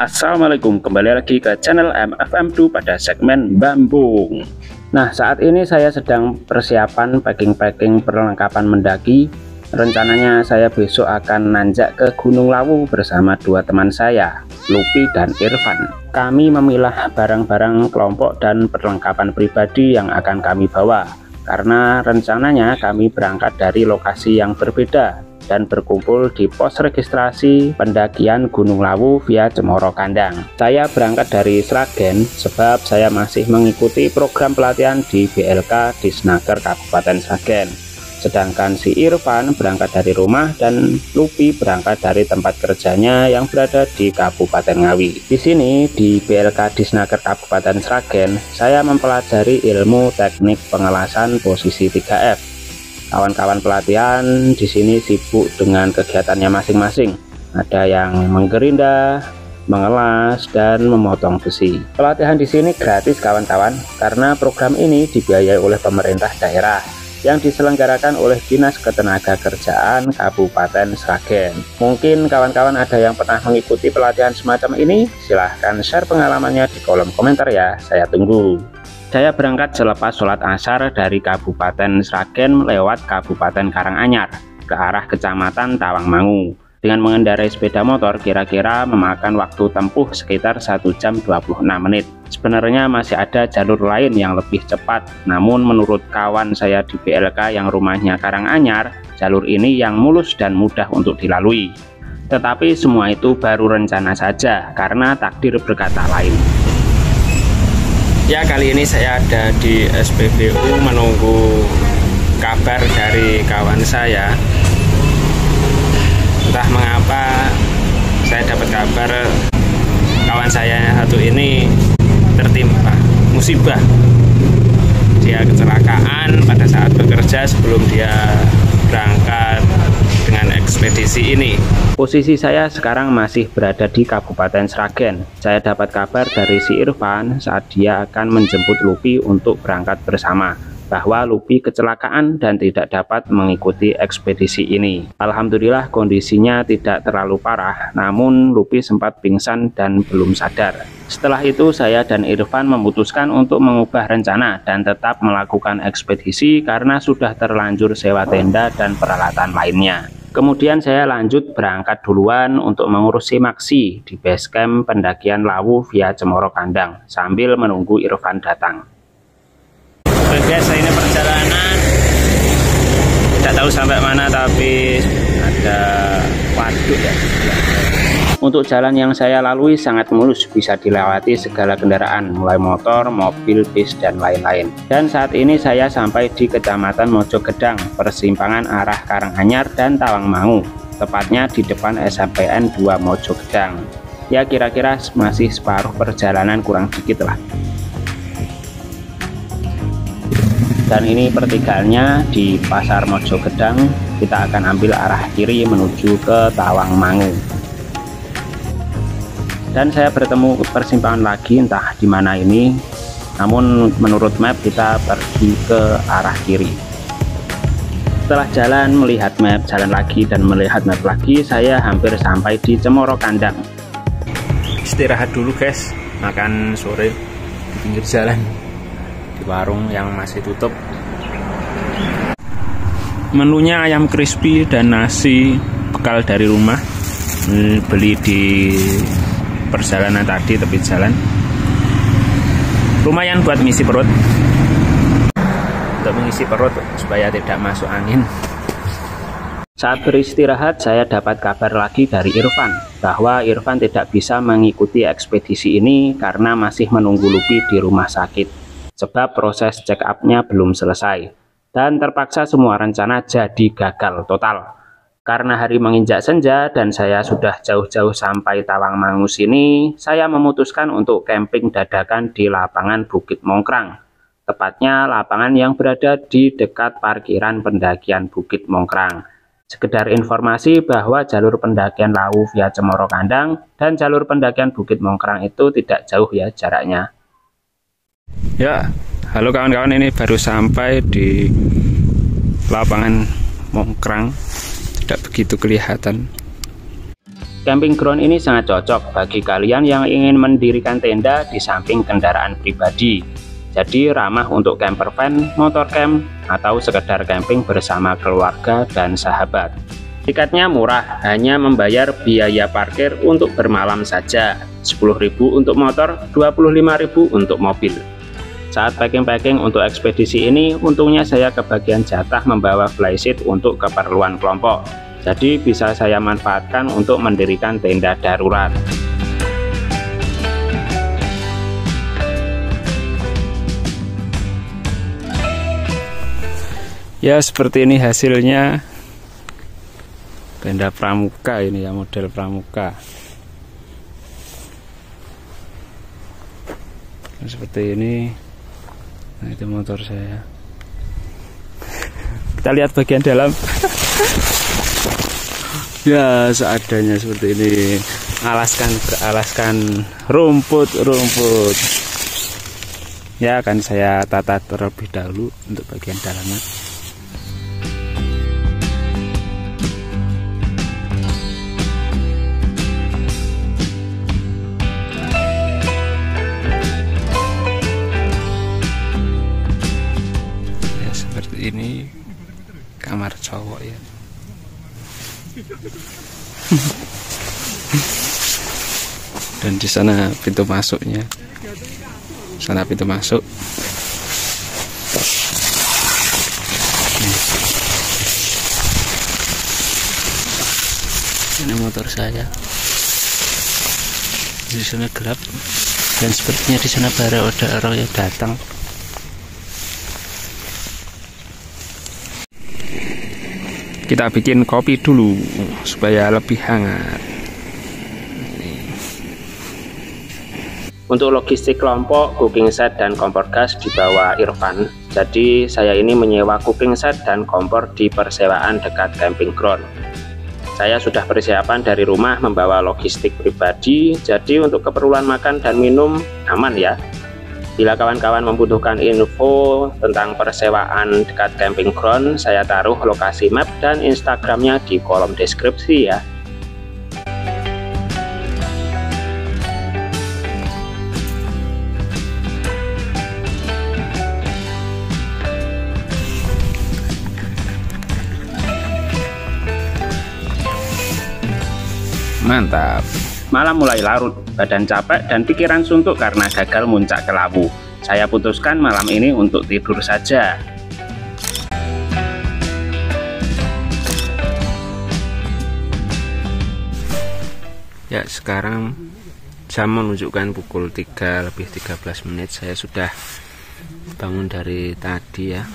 Assalamualaikum, kembali lagi ke channel MFM2 pada segmen Bambung. Nah, saat ini saya sedang persiapan packing perlengkapan mendaki. Rencananya saya besok akan nanjak ke Gunung Lawu bersama dua teman saya, Lupi dan Irfan. Kami memilah barang-barang kelompok dan perlengkapan pribadi yang akan kami bawa, karena rencananya kami berangkat dari lokasi yang berbeda dan berkumpul di pos registrasi pendakian Gunung Lawu via Cemoro Kandang. Saya berangkat dari Sragen sebab saya masih mengikuti program pelatihan di BLK Disnaker Kabupaten Sragen. Sedangkan si Irfan berangkat dari rumah dan Lupi berangkat dari tempat kerjanya yang berada di Kabupaten Ngawi. Di sini di BLK Disnaker Kabupaten Sragen, saya mempelajari ilmu teknik pengelasan posisi 3F. Kawan-kawan pelatihan di sini sibuk dengan kegiatannya masing-masing. Ada yang menggerinda, mengelas, dan memotong besi. Pelatihan di sini gratis kawan-kawan, karena program ini dibiayai oleh pemerintah daerah yang diselenggarakan oleh Dinas Ketenagakerjaan Kabupaten Sragen. Mungkin kawan-kawan ada yang pernah mengikuti pelatihan semacam ini? Silahkan share pengalamannya di kolom komentar ya, saya tunggu. Saya berangkat selepas sholat asar dari Kabupaten Sragen lewat Kabupaten Karanganyar ke arah Kecamatan Tawangmangu. Dengan mengendarai sepeda motor kira-kira memakan waktu tempuh sekitar 1 jam 26 menit. Sebenarnya masih ada jalur lain yang lebih cepat, namun menurut kawan saya di BLK yang rumahnya Karanganyar, jalur ini yang mulus dan mudah untuk dilalui. Tetapi semua itu baru rencana saja, karena takdir berkata lain. Ya, kali ini saya ada di SPBU menunggu kabar dari kawan saya. Entah mengapa saya dapat kabar kawan saya satu ini tertimpa musibah. Dia kecelakaan pada saat bekerja sebelum dia berangkat dengan ekspedisi ini. Posisi saya sekarang masih berada di Kabupaten Sragen. Saya dapat kabar dari si Irfan saat dia akan menjemput Lupi untuk berangkat bersama, bahwa Lupi kecelakaan dan tidak dapat mengikuti ekspedisi ini. Alhamdulillah kondisinya tidak terlalu parah, namun Lupi sempat pingsan dan belum sadar. Setelah itu saya dan Irfan memutuskan untuk mengubah rencana dan tetap melakukan ekspedisi karena sudah terlanjur sewa tenda dan peralatan lainnya. Kemudian saya lanjut berangkat duluan untuk mengurus simaksi di basecamp pendakian Lawu via Cemoro Kandang sambil menunggu Irfan datang. Oke guys, ini perjalanan tidak tahu sampai mana, tapi ada waduk ya. Untuk jalan yang saya lalui sangat mulus, bisa dilewati segala kendaraan, mulai motor, mobil, bis, dan lain-lain. Dan saat ini saya sampai di Kecamatan Mojogedang, persimpangan arah Karanganyar dan Tawangmangu, tepatnya di depan SMPN 2 Mojogedang. Ya, kira-kira masih separuh perjalanan, kurang dikit lah. Dan ini pertigaannya di Pasar Mojogedang. Kita akan ambil arah kiri menuju ke Tawangmangu. Dan saya bertemu persimpangan lagi, entah di mana ini, namun menurut map kita pergi ke arah kiri. Setelah jalan, melihat map, jalan lagi, dan melihat map lagi, saya hampir sampai di Cemoro Kandang. Istirahat dulu guys, makan sore di pinggir jalan di warung yang masih tutup. Menunya ayam crispy dan nasi bekal dari rumah, beli di perjalanan tadi, tepi jalan. Lumayan buat mengisi perut, untuk mengisi perut supaya tidak masuk angin. Saat beristirahat saya dapat kabar lagi dari Irfan bahwa Irfan tidak bisa mengikuti ekspedisi ini karena masih menunggu Lupi di rumah sakit sebab proses check up-nya belum selesai, dan terpaksa semua rencana jadi gagal total. Karena hari menginjak senja dan saya sudah jauh-jauh sampai Tawangmangu sini, saya memutuskan untuk camping dadakan di lapangan Bukit Mongkrang. Tepatnya lapangan yang berada di dekat parkiran pendakian Bukit Mongkrang. Sekedar informasi bahwa jalur pendakian Lawu via Cemoro Kandang dan jalur pendakian Bukit Mongkrang itu tidak jauh ya jaraknya. Ya, halo kawan-kawan, ini baru sampai di lapangan Mongkrang. Tidak begitu kelihatan. Camping ground ini sangat cocok bagi kalian yang ingin mendirikan tenda di samping kendaraan pribadi. Jadi ramah untuk camper van, motor camp, atau sekedar camping bersama keluarga dan sahabat. Tiketnya murah, hanya membayar biaya parkir untuk bermalam saja, 10.000 untuk motor, 25.000 untuk mobil. Saat packing-packing untuk ekspedisi ini, untungnya saya kebagian jatah membawa flysheet untuk keperluan kelompok. Jadi bisa saya manfaatkan untuk mendirikan tenda darurat. Ya, seperti ini hasilnya. Tenda pramuka ini ya, model pramuka. Seperti ini. Nah, itu motor saya. Kita lihat bagian dalam. Ya, seadanya seperti ini. Beralaskan rumput. Ya, akan saya tata terlebih dahulu untuk bagian dalamnya. Ini kamar cowok ya. Dan di sana pintu masuknya. Sana pintu masuk. Ini motor saya. Di sana gelap dan sepertinya di sana baru ada orang yang datang. Kita bikin kopi dulu supaya lebih hangat. Untuk logistik kelompok, cooking set dan kompor gas dibawa Irfan. Jadi saya ini menyewa cooking set dan kompor di persewaan dekat camping ground. Saya sudah persiapan dari rumah membawa logistik pribadi. Jadi untuk keperluan makan dan minum aman ya. Bila kawan-kawan membutuhkan info tentang persewaan dekat camping ground, saya taruh lokasi map dan Instagramnya di kolom deskripsi ya. Mantap. Malam mulai larut, badan capek dan pikiran suntuk karena gagal muncak ke Lawu. Saya putuskan malam ini untuk tidur saja. Ya, sekarang jam menunjukkan pukul 3:13. Saya sudah bangun dari tadi ya.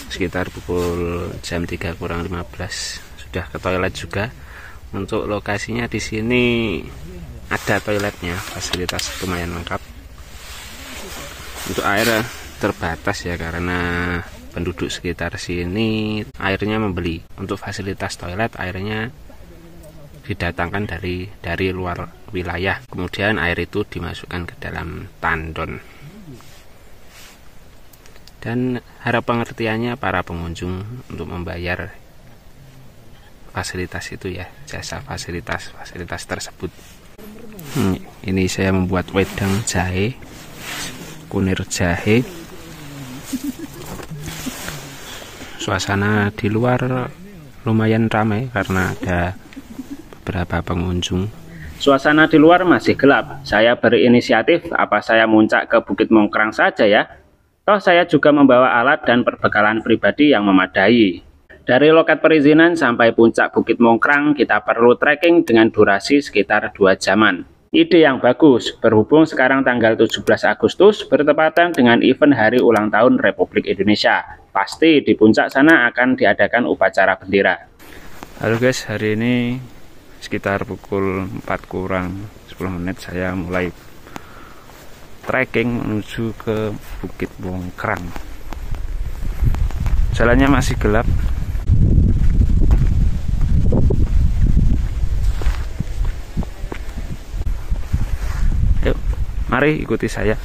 Sekitar pukul jam 3:15. Sudah ke toilet juga. Untuk lokasinya di sini ada toiletnya, fasilitas lumayan lengkap. Untuk air terbatas ya, karena penduduk sekitar sini airnya membeli. Untuk fasilitas toilet airnya didatangkan dari luar wilayah. Kemudian air itu dimasukkan ke dalam tandon. Dan harap pengertiannya para pengunjung untuk membayar fasilitas itu ya, jasa fasilitas tersebut. Ini saya membuat wedang jahe, kunir jahe. Suasana di luar lumayan ramai karena ada beberapa pengunjung. Suasana di luar masih gelap. Saya berinisiatif, apa saya muncak ke Bukit Mongkrang saja ya. Toh saya juga membawa alat dan perbekalan pribadi yang memadai. Dari loket perizinan sampai puncak Bukit Mongkrang, kita perlu trekking dengan durasi sekitar 2 jaman. Ide yang bagus, berhubung sekarang tanggal 17 Agustus bertepatan dengan event Hari Ulang Tahun Republik Indonesia. Pasti di puncak sana akan diadakan upacara bendera. Halo guys, hari ini sekitar pukul 4:10 saya mulai trekking menuju ke Bukit Mongkrang. Jalannya masih gelap. Mari ikuti saya.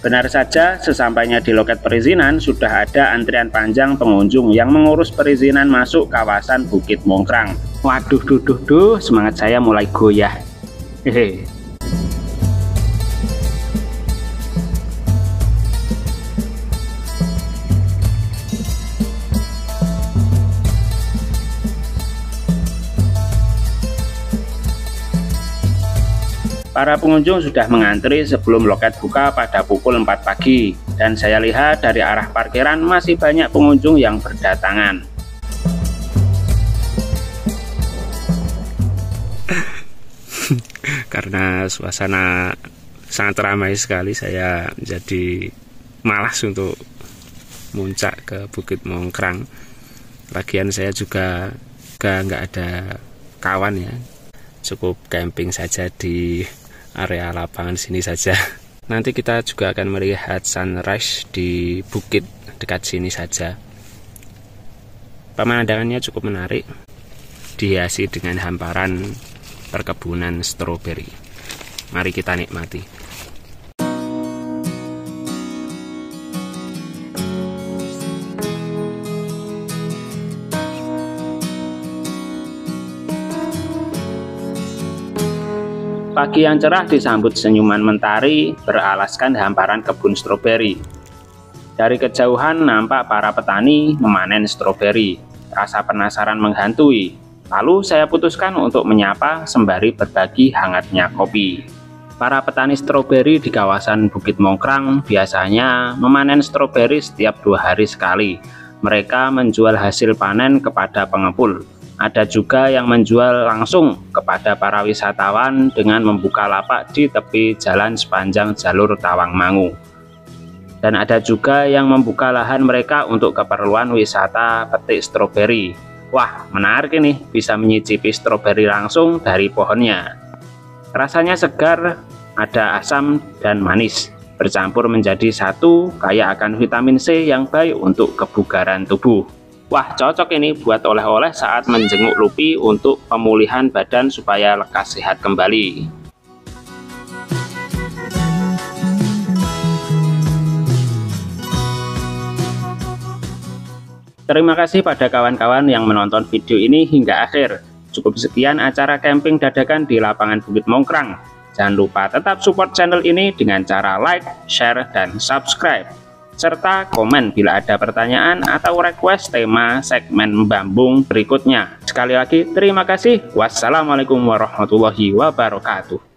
Benar saja, sesampainya di loket perizinan sudah ada antrian panjang pengunjung yang mengurus perizinan masuk kawasan Bukit Mongkrang. Waduh, duh, semangat saya mulai goyah. Hehe. Para pengunjung sudah mengantri sebelum loket buka pada pukul 4 pagi, dan saya lihat dari arah parkiran masih banyak pengunjung yang berdatangan. Karena suasana sangat ramai sekali, saya jadi malas untuk muncak ke Bukit Mongkrang. Lagian saya juga nggak ada kawan ya, cukup camping saja di area lapangan sini saja. Nanti kita juga akan melihat sunrise di bukit dekat sini saja. Pemandangannya cukup menarik, dihiasi dengan hamparan perkebunan stroberi. Mari kita nikmati. Pagi yang cerah disambut senyuman mentari beralaskan hamparan kebun stroberi. Dari kejauhan nampak para petani memanen stroberi. Rasa penasaran menghantui. Lalu saya putuskan untuk menyapa sembari berbagi hangatnya kopi. Para petani stroberi di kawasan Bukit Mongkrang biasanya memanen stroberi setiap 2 hari sekali. Mereka menjual hasil panen kepada pengepul. Ada juga yang menjual langsung kepada para wisatawan dengan membuka lapak di tepi jalan sepanjang jalur Tawangmangu. Dan ada juga yang membuka lahan mereka untuk keperluan wisata petik stroberi. Wah, menarik ini, bisa menyicipi stroberi langsung dari pohonnya. Rasanya segar, ada asam dan manis, bercampur menjadi satu, kaya akan vitamin C yang baik untuk kebugaran tubuh. Wah, cocok ini buat oleh-oleh saat menjenguk Lupi untuk pemulihan badan supaya lekas sehat kembali. Terima kasih pada kawan-kawan yang menonton video ini hingga akhir. Cukup sekian acara camping dadakan di lapangan Bukit Mongkrang. Jangan lupa tetap support channel ini dengan cara like, share, dan subscribe. Serta komen bila ada pertanyaan atau request tema segmen Bambung berikutnya. Sekali lagi terima kasih. Wassalamualaikum warahmatullahi wabarakatuh.